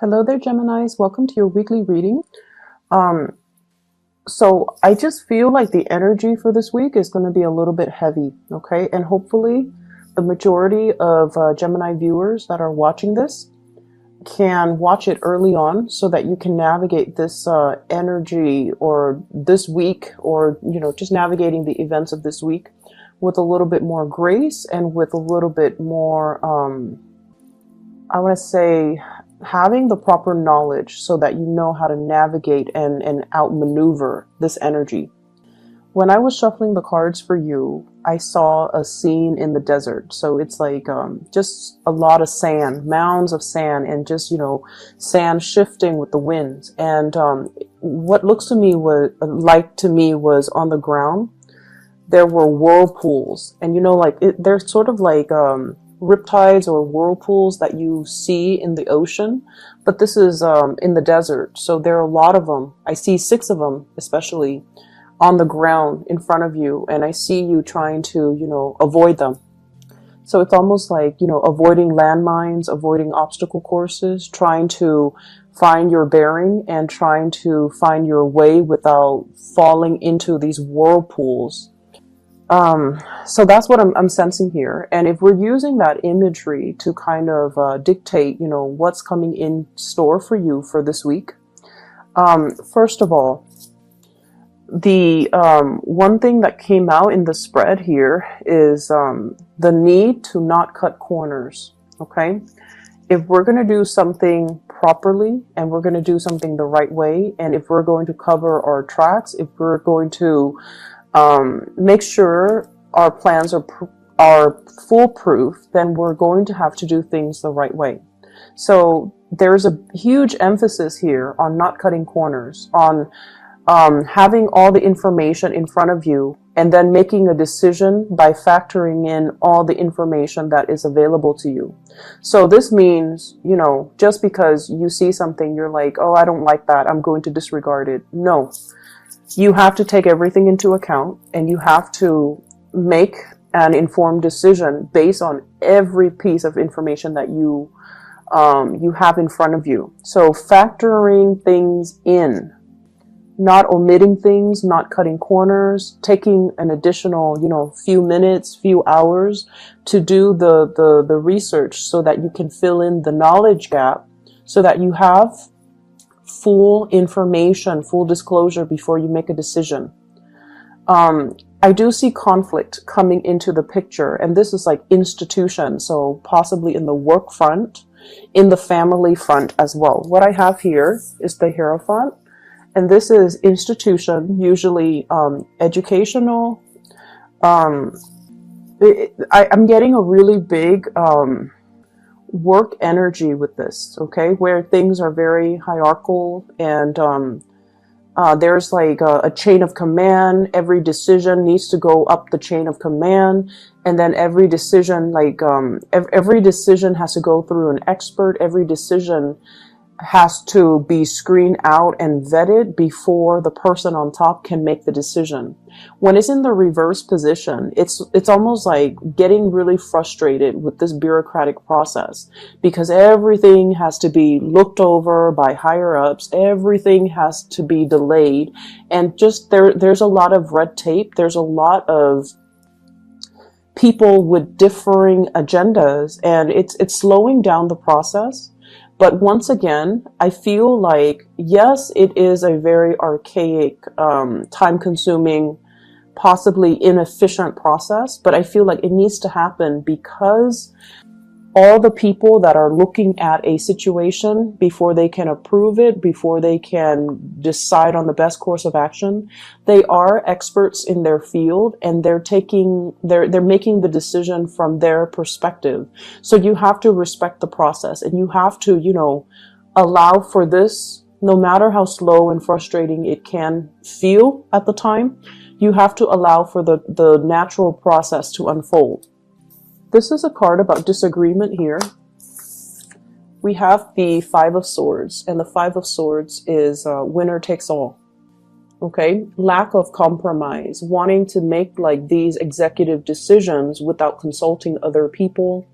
Hello there, Geminis. Welcome to your weekly reading. Um, so I just feel like the energy for this week is going to be a little bit heavy, okay? And hopefully the majority of Gemini viewers that are watching this can watch it early on so that you can navigate this energy or this week or, just navigating the events of this week with a little bit more grace and with a little bit more, I want to say, having the proper knowledge so that you know how to navigate and outmaneuver this energy. When I was shuffling the cards for you, I saw a scene in the desert. So it's like just a lot of sand, mounds of sand, and just, sand shifting with the winds. And what looks to me was on the ground, there were whirlpools. And, they're sort of like riptides or whirlpools that you see in the ocean, but this is in the desert. So there are a lot of them. I see 6 of them, especially on the ground in front of you, and I see you trying to, avoid them. So it's almost like, avoiding landmines, avoiding obstacle courses, trying to find your bearing and trying to find your way without falling into these whirlpools. So that's what I'm sensing here. And if we're using that imagery to kind of dictate, what's coming in store for you for this week, first of all, the one thing that came out in the spread here is the need to not cut corners, okay? If we're going to do something properly and we're going to do something the right way, and if we're going to cover our tracks, if we're going to make sure our plans are foolproof, then we're going to have to do things the right way. So there's a huge emphasis here on not cutting corners, on having all the information in front of you and then making a decision by factoring in all the information that is available to you. So this means, just because you see something, you're like, oh, I don't like that, I'm going to disregard it. No, you have to take everything into account and you have to make an informed decision based on every piece of information that you have in front of you. So factoring things in, not omitting things, not cutting corners, taking an additional, few minutes, few hours to do the research so that you can fill in the knowledge gap so that you have full information, full disclosure before you make a decision. I do see conflict coming into the picture, and this is like institution, so possibly in the work front, in the family front as well. What I have here is the Hierophant. And this is institution, usually educational. I'm getting a really big work energy with this, okay? Where things are very hierarchical and there's like a chain of command. Every decision needs to go up the chain of command. And then every decision, every decision has to go through an expert. Every decision has to be screened out and vetted before the person on top can make the decision. When it's in the reverse position, it's almost like getting really frustrated with this bureaucratic process because everything has to be looked over by higher ups, everything has to be delayed, and just there's a lot of red tape, there's a lot of people with differing agendas, and it's slowing down the process. But once again, I feel like, yes, it is a very archaic, time-consuming, possibly inefficient process, but I feel like it needs to happen because all the people that are looking at a situation before they can approve it, before they can decide on the best course of action, they are experts in their field and they're making the decision from their perspective. So you have to respect the process and you have to, allow for this, no matter how slow and frustrating it can feel at the time, you have to allow for the natural process to unfold. This is a card about disagreement here. We have the 5 of Swords, and the 5 of Swords is winner takes all. Okay? Lack of compromise, wanting to make like these executive decisions without consulting other people.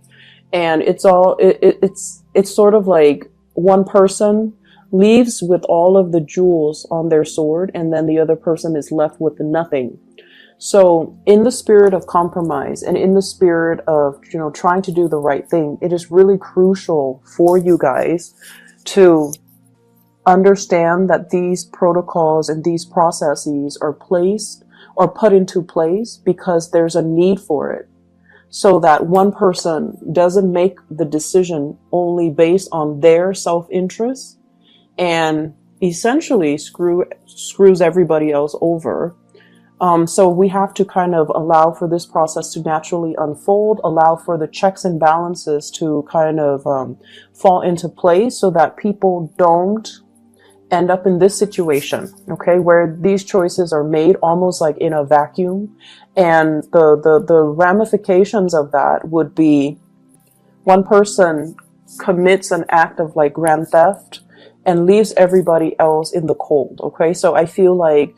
And it's sort of like one person leaves with all of the jewels on their sword, and then the other person is left with nothing. So in the spirit of compromise and in the spirit of, trying to do the right thing, it is really crucial for you guys to understand that these protocols and these processes are placed or put into place because there's a need for it. So that one person doesn't make the decision only based on their self-interest and essentially screws everybody else over. So we have to kind of allow for this process to naturally unfold, allow for the checks and balances to kind of fall into place so that people don't end up in this situation, okay, where these choices are made almost like in a vacuum. And the ramifications of that would be one person commits an act of like grand theft and leaves everybody else in the cold, okay? So I feel like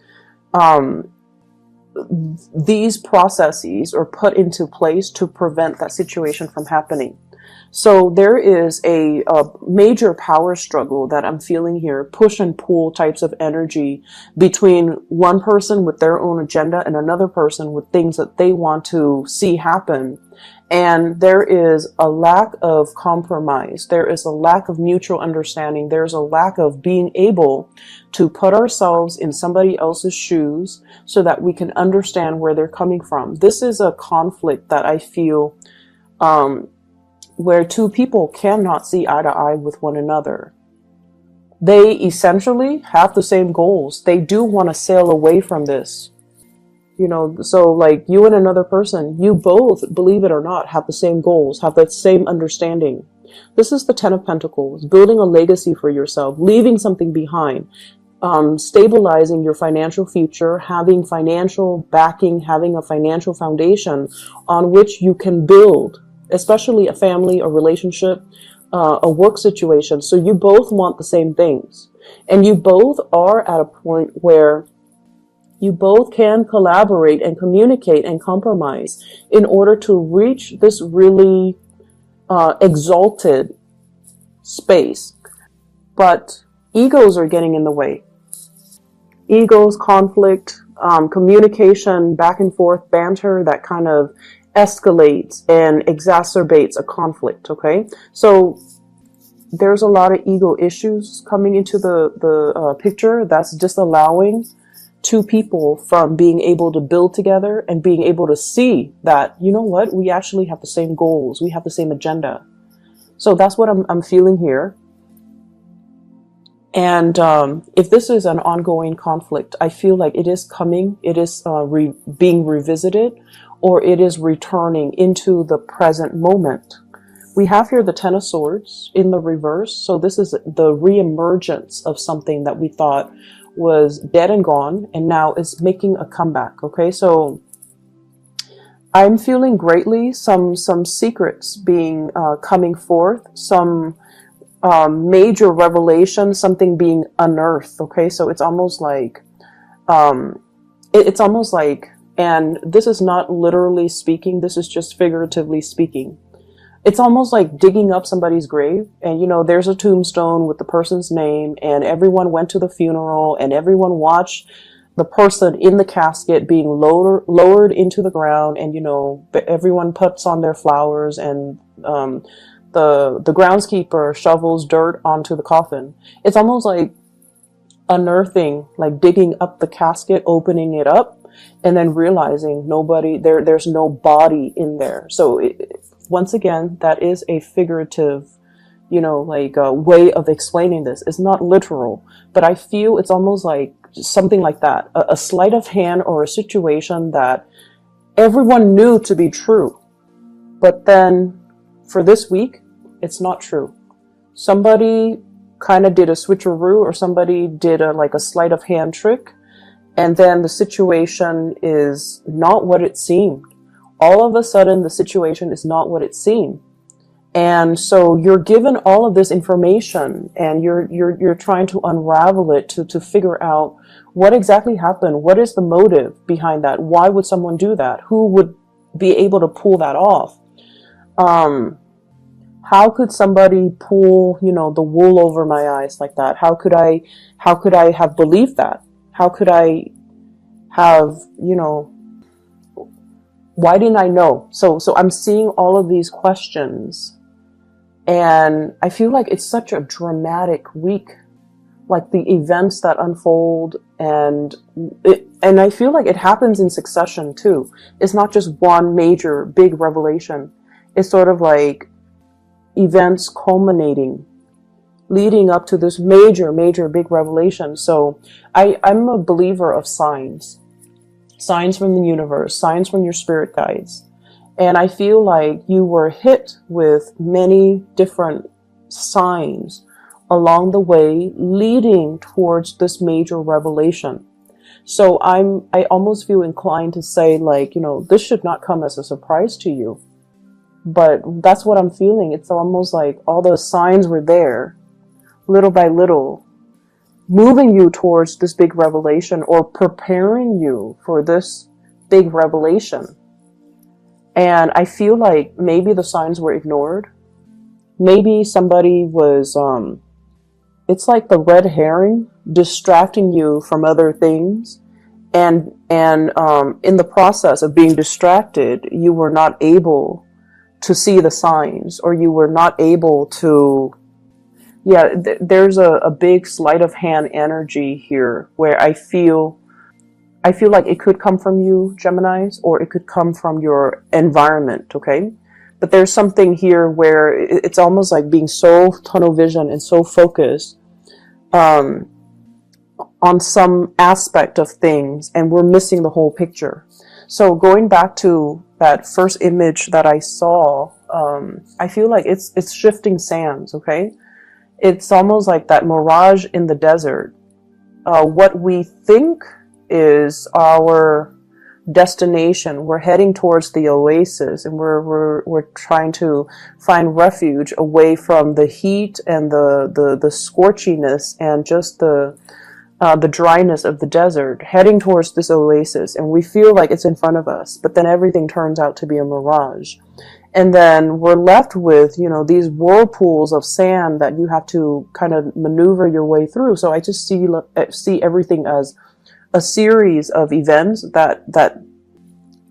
these processes are put into place to prevent that situation from happening. So there is a major power struggle that I'm feeling here, push and pull types of energy between one person with their own agenda and another person with things that they want to see happen. And there is a lack of compromise. There is a lack of mutual understanding. There's a lack of being able to put ourselves in somebody else's shoes so that we can understand where they're coming from. This is a conflict that I feel where two people cannot see eye to eye with one another. They essentially have the same goals. They do want to sail away from this. So like you and another person, you both, believe it or not, have the same goals, have the same understanding. This is the Ten of Pentacles, building a legacy for yourself, leaving something behind, stabilizing your financial future, having financial backing, having a financial foundation on which you can build, especially a family, a relationship, a work situation. So you both want the same things. And you both are at a point where you both can collaborate and communicate and compromise in order to reach this really exalted space. But egos are getting in the way. Egos, conflict, communication, back and forth, banter, that kind of escalates and exacerbates a conflict, okay? So there's a lot of ego issues coming into the picture that's disallowing two people from being able to build together and being able to see that, you know what, we actually have the same goals, we have the same agenda. So that's what I'm feeling here. And if this is an ongoing conflict, I feel like it is coming, it is being revisited, or it is returning into the present moment. We have here the Ten of Swords in the reverse. So this is the reemergence of something that we thought was dead and gone, and now is making a comeback. Okay, so I'm feeling greatly some secrets being coming forth, some major revelation, something being unearthed. Okay, so it's almost like and this is not literally speaking, this is just figuratively speaking. It's almost like digging up somebody's grave, and there's a tombstone with the person's name, and everyone went to the funeral, and everyone watched the person in the casket being lowered into the ground, and everyone puts on their flowers, and the groundskeeper shovels dirt onto the coffin. It's almost like unearthing, like digging up the casket, opening it up, and then realizing there's no body in there. So once again, that is a figurative, way of explaining this. It's not literal, but I feel it's almost like something like that, a sleight of hand or a situation that everyone knew to be true. But then for this week, it's not true. Somebody kind of did a switcheroo, or somebody did a sleight of hand trick, and then the situation is not what it seemed. All of a sudden, the situation is not what it seemed. And so you're given all of this information, and you're trying to unravel it to figure out what exactly happened. What is the motive behind that? Why would someone do that? Who would be able to pull that off? How could somebody pull, the wool over my eyes like that? How could I have believed that? How could I have, why didn't I know? So I'm seeing all of these questions, and I feel like it's such a dramatic week, like the events that unfold, and I feel like it happens in succession too. It's not just one major big revelation. It's sort of like events culminating, leading up to this major big revelation. So I'm a believer of signs from the universe, signs from your spirit guides. And I feel like you were hit with many different signs along the way leading towards this major revelation. So I almost feel inclined to say, like, this should not come as a surprise to you. But that's what I'm feeling. It's almost like all those signs were there, little by little, moving you towards this big revelation or preparing you for this big revelation. And I feel like maybe the signs were ignored. Maybe somebody was, it's like the red herring distracting you from other things. And in the process of being distracted, you were not able to see the signs, or you were not able to, there's a big sleight of hand energy here where I feel like it could come from you, Geminis, or it could come from your environment, okay? But there's something here where it's almost like being so tunnel vision and so focused on some aspect of things, and we're missing the whole picture. So going back to that first image that I saw, I feel like it's shifting sands, okay? It's almost like that mirage in the desert. What we think is our destination, we're heading towards the oasis, and we're trying to find refuge away from the heat and the scorchiness and just the dryness of the desert, heading towards this oasis, and we feel like it's in front of us, but then everything turns out to be a mirage. And then we're left with, these whirlpools of sand that you have to kind of maneuver your way through. So I just see everything as a series of events that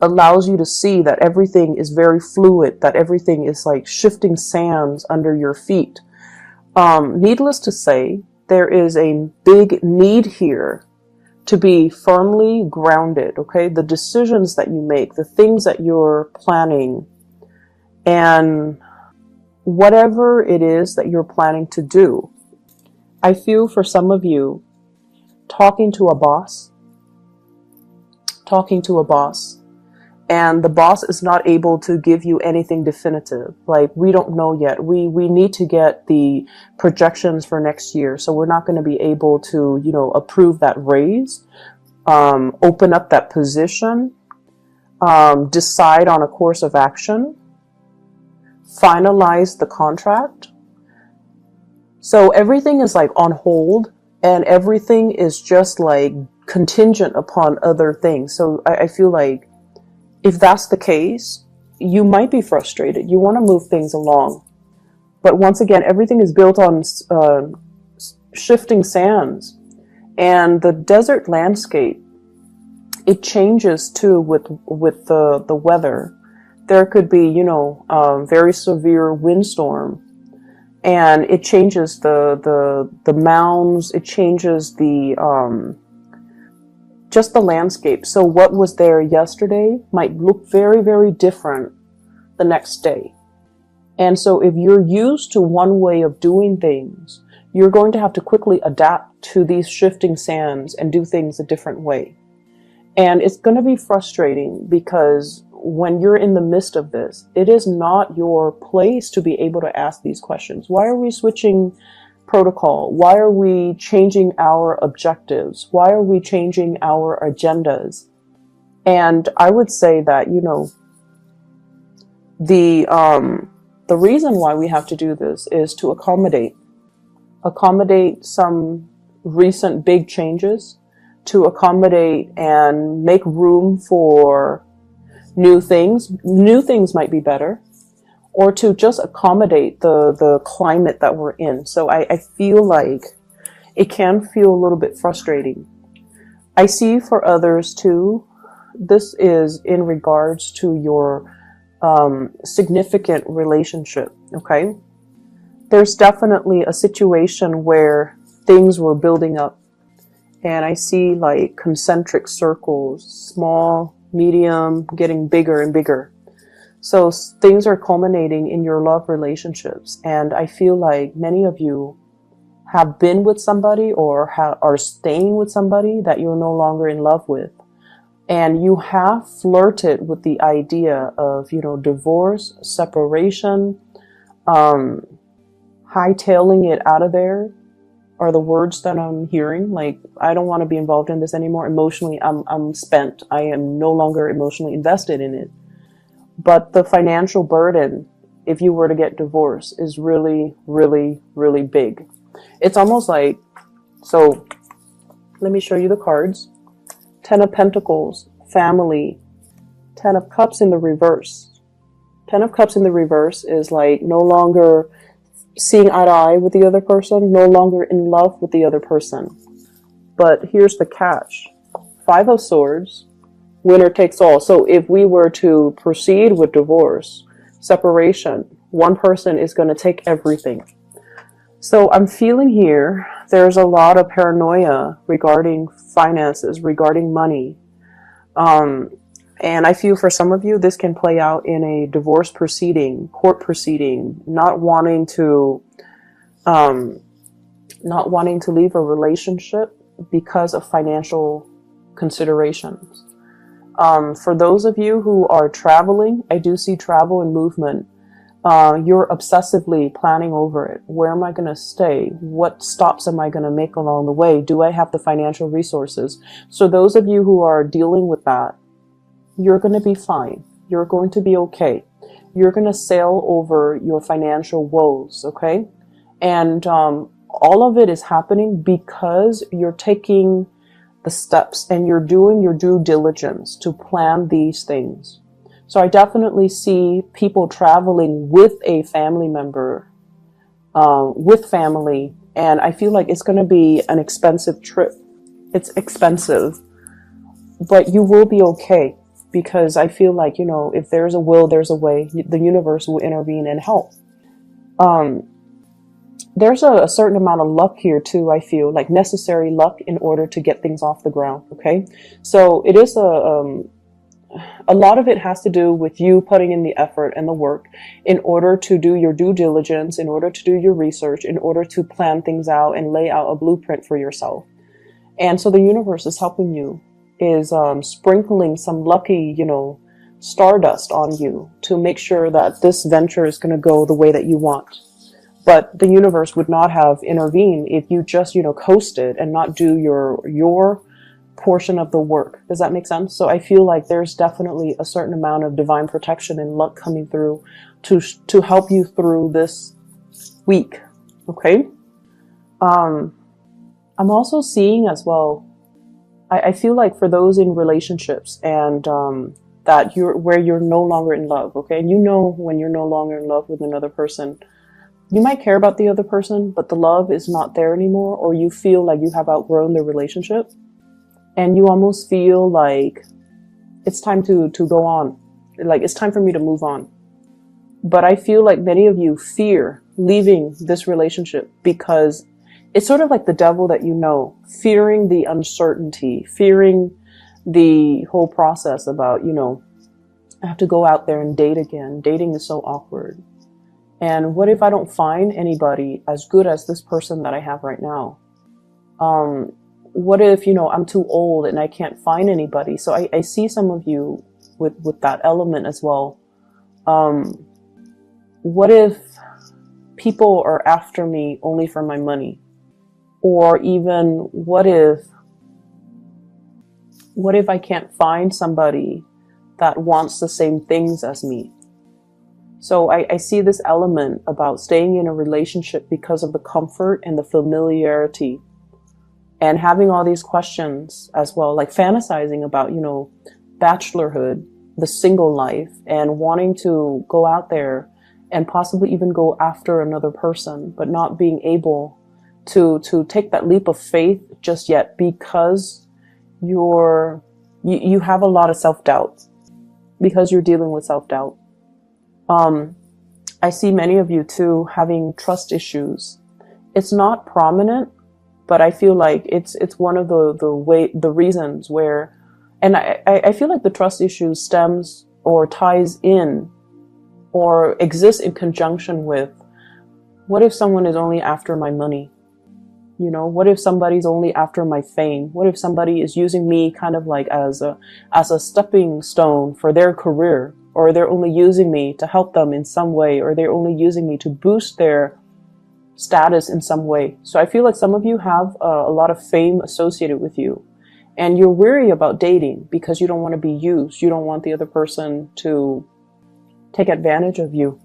allows you to see that everything is very fluid, that everything is like shifting sands under your feet. Needless to say, there is a big need here to be firmly grounded, okay? The decisions that you make, the things that you're planning, and whatever it is that you're planning to do. I feel for some of you, talking to a boss, and the boss is not able to give you anything definitive. Like, we don't know yet. We need to get the projections for next year. So we're not going to be able to, approve that raise, open up that position, decide on a course of action, finalize the contract. So everything is like on hold, and everything is just like contingent upon other things. So I feel like if that's the case, you might be frustrated. You want to move things along. But once again, everything is built on shifting sands. And the desert landscape, it changes too with the weather. There could be, very severe windstorm. And it changes the mounds, it changes just the landscape. So what was there yesterday might look very, very different the next day. And so if you're used to one way of doing things, you're going to have to quickly adapt to these shifting sands and do things a different way. And it's going to be frustrating because when you're in the midst of this, it is not your place to be able to ask these questions. Why are we switching protocol? Why are we changing our objectives? Why are we changing our agendas? And I would say that, the reason why we have to do this is to accommodate some recent big changes, to accommodate and make room for new things. New things might be better, or to just accommodate the climate that we're in. So I feel like it can feel a little bit frustrating. I see for others too, this is in regards to your significant relationship, okay? There's definitely a situation where things were building up, and I see like concentric circles, small, medium, getting bigger and bigger. So things are culminating in your love relationships, and I feel like many of you have been with somebody or are staying with somebody that you're no longer in love with. And you have flirted with the idea of, divorce, separation, hightailing it out of there are the words that I'm hearing. Like, I don't want to be involved in this anymore. Emotionally, I'm spent. I am no longer emotionally invested in it. But the financial burden, if you were to get divorced, is really, really, really big. It's almost like, so let me show you the cards. 10 of Pentacles, family, 10 of Cups in the reverse. 10 of Cups in the reverse is like no longer seeing eye to eye with the other person, no longer in love with the other person. But here's the catch. 5 of Swords, winner takes all. So if we were to proceed with divorce, separation, one person is going to take everything. So I'm feeling here, there's a lot of paranoia regarding finances, regarding money. And I feel for some of you, this can play out in a divorce proceeding, court proceeding, not wanting to leave a relationship because of financial considerations. For those of you who are traveling, I do see travel and movement. You're obsessively planning over it. Where am I going to stay? What stops am I going to make along the way? Do I have the financial resources? So those of you who are dealing with that, you're going to be fine. You're going to be okay. You're going to sail over your financial woes, okay? And all of it is happening because you're taking the steps and you're doing your due diligence to plan these things. So I definitely see people traveling with a family member, with family, and I feel like it's going to be an expensive trip. It's expensive, but you will be okay, because I feel like, if there's a will, there's a way. The universe will intervene and help. There's a certain amount of luck here too, I feel, like necessary luck in order to get things off the ground, okay? So it is a lot of it has to do with you putting in the effort and the work in order to do your due diligence, in order to do your research, in order to plan things out and lay out a blueprint for yourself. And so the universe is helping you, is sprinkling some lucky, stardust on you to make sure that this venture is going to go the way that you want. But the universe would not have intervened if you just, coasted and not do your portion of the work. Does that make sense? So I feel like there's definitely a certain amount of divine protection and luck coming through to help you through this week. Okay. I'm also seeing as well, I feel like for those in relationships and that where you're no longer in love, okay, and when you're no longer in love with another person, you might care about the other person, but the love is not there anymore, or you feel like you have outgrown the relationship. And you almost feel like it's time to go on. Like, it's time for me to move on. But I feel like many of you fear leaving this relationship because it's sort of like the devil that fearing the uncertainty, fearing the whole process about, I have to go out there and date again. Dating is so awkward. And what if I don't find anybody as good as this person that I have right now? What if, I'm too old and I can't find anybody? So I see some of you with that element as well. What if people are after me only for my money? Or even what if I can't find somebody that wants the same things as me? So I see this element about staying in a relationship because of the comfort and the familiarity, and having all these questions as well, like fantasizing about, bachelorhood, the single life, and wanting to go out there and possibly even go after another person, but not being able to take that leap of faith just yet because you have a lot of self-doubt, because you're dealing with self-doubt. I see many of you too having trust issues. It's not prominent, but I feel like it's one of the reasons where, and I feel like the trust issue stems or ties in or exists in conjunction with, what if someone is only after my money? You know, what if somebody's only after my fame? What if somebody is using me kind of like as a stepping stone for their career, or they're only using me to help them in some way, or they're only using me to boost their status in some way. So I feel like some of you have a lot of fame associated with you, and you're weary about dating because you don't want to be used. You don't want the other person to take advantage of you.